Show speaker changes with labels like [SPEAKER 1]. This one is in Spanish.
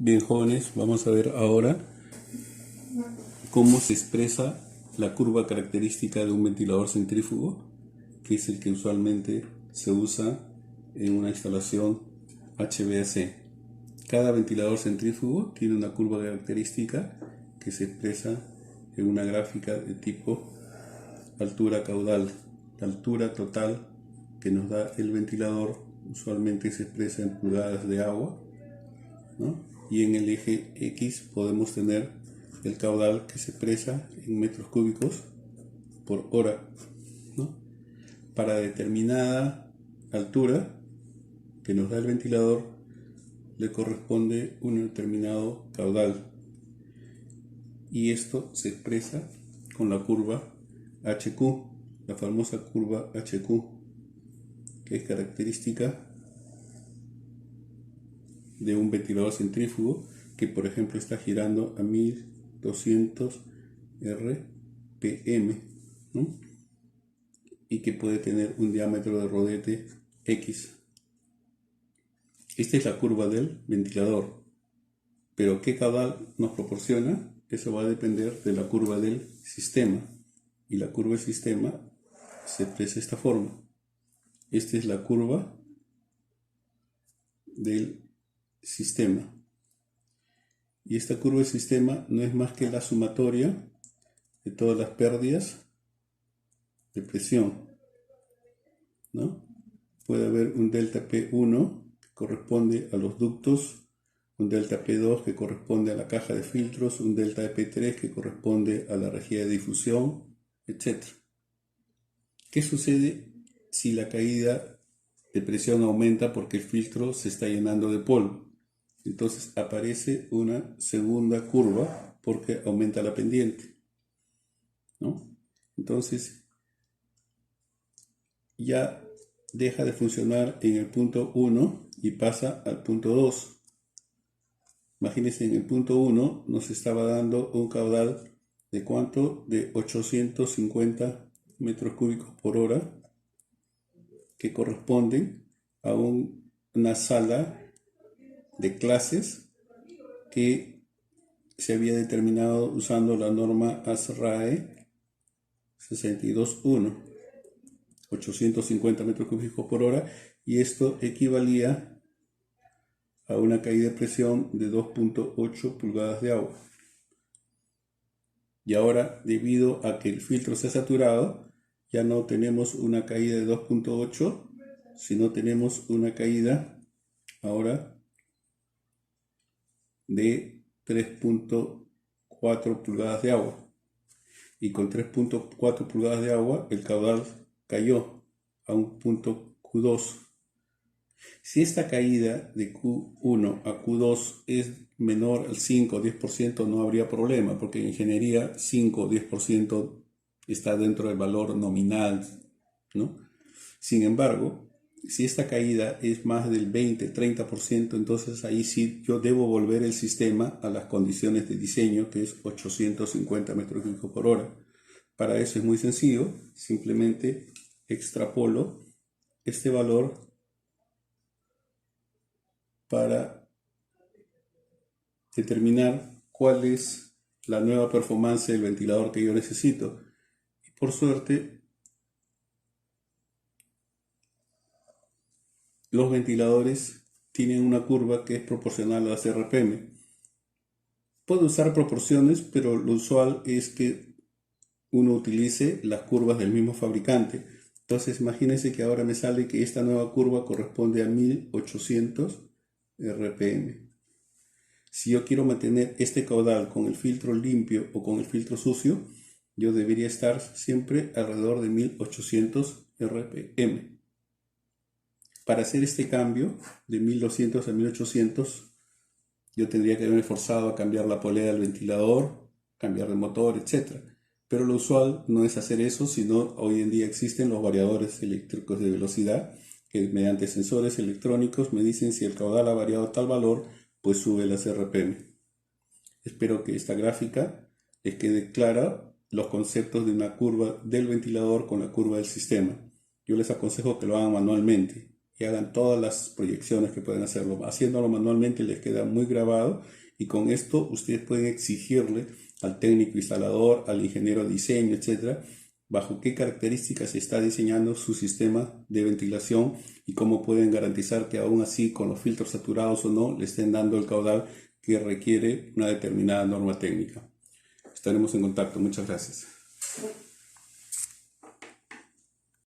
[SPEAKER 1] Bien, jóvenes, vamos a ver ahora cómo se expresa la curva característica de un ventilador centrífugo, que es el que usualmente se usa en una instalación HVAC. Cada ventilador centrífugo tiene una curva característica que se expresa en una gráfica de tipo altura caudal. La altura total que nos da el ventilador usualmente se expresa en pulgadas de agua, ¿no? Y en el eje X podemos tener el caudal que se expresa en metros cúbicos por hora, ¿no? Para determinada altura que nos da el ventilador le corresponde un determinado caudal, y esto se expresa con la curva HQ, la famosa curva HQ, que es característica de un ventilador centrífugo que, por ejemplo, está girando a 1200 RPM, ¿no? Y que puede tener un diámetro de rodete X. Esta es la curva del ventilador, pero ¿qué caudal nos proporciona? Eso va a depender de la curva del sistema, y la curva del sistema se expresa de esta forma. Esta es la curva del sistema, y esta curva del sistema no es más que la sumatoria de todas las pérdidas de presión, ¿no? Puede haber un delta P1 que corresponde a los ductos, un delta P2 que corresponde a la caja de filtros, un delta P3 que corresponde a la rejilla de difusión, etc. ¿Qué sucede si la caída de presión aumenta porque el filtro se está llenando de polvo? Entonces aparece una segunda curva porque aumenta la pendiente, ¿no? Entonces ya deja de funcionar en el punto 1 y pasa al punto 2. Imagínense, en el punto 1 nos estaba dando un caudal de ¿cuánto? De 850 metros cúbicos por hora, que corresponden a una sala de clases que se había determinado usando la norma ASRAE 62.1, 850 metros cúbicos por hora, y esto equivalía a una caída de presión de 2.8 pulgadas de agua. Y ahora, debido a que el filtro se ha saturado, ya no tenemos una caída de 2.8, sino tenemos una caída ahora de 3.4 pulgadas de agua. Y con 3.4 pulgadas de agua el caudal cayó a un punto Q2. Si esta caída de Q1 a Q2 es menor al 5 o 10%, no habría problema, porque en ingeniería 5 o 10% está dentro del valor nominal, ¿no? Sin embargo, si esta caída es más del 20-30%, entonces ahí sí yo debo volver el sistema a las condiciones de diseño, que es 850 metros cúbicos por hora. Para eso es muy sencillo, simplemente extrapolo este valor para determinar cuál es la nueva performance del ventilador que yo necesito. Y por suerte, los ventiladores tienen una curva que es proporcional a las RPM. Puedo usar proporciones, pero lo usual es que uno utilice las curvas del mismo fabricante. Entonces imagínense que ahora me sale que esta nueva curva corresponde a 1800 RPM. Si yo quiero mantener este caudal con el filtro limpio o con el filtro sucio, yo debería estar siempre alrededor de 1800 RPM. Para hacer este cambio de 1200 a 1800, yo tendría que haberme forzado a cambiar la polea del ventilador, cambiar de motor, etc. Pero lo usual no es hacer eso, sino hoy en día existen los variadores eléctricos de velocidad que mediante sensores electrónicos me dicen si el caudal ha variado a tal valor, pues sube las RPM. Espero que esta gráfica les quede clara los conceptos de una curva del ventilador con la curva del sistema. Yo les aconsejo que lo hagan manualmente. que hagan todas las proyecciones que pueden hacerlo. Haciéndolo manualmente les queda muy grabado, y con esto ustedes pueden exigirle al técnico instalador, al ingeniero de diseño, etcétera, bajo qué características se está diseñando su sistema de ventilación y cómo pueden garantizar que aún así, con los filtros saturados o no, le estén dando el caudal que requiere una determinada norma técnica. Estaremos en contacto. Muchas gracias.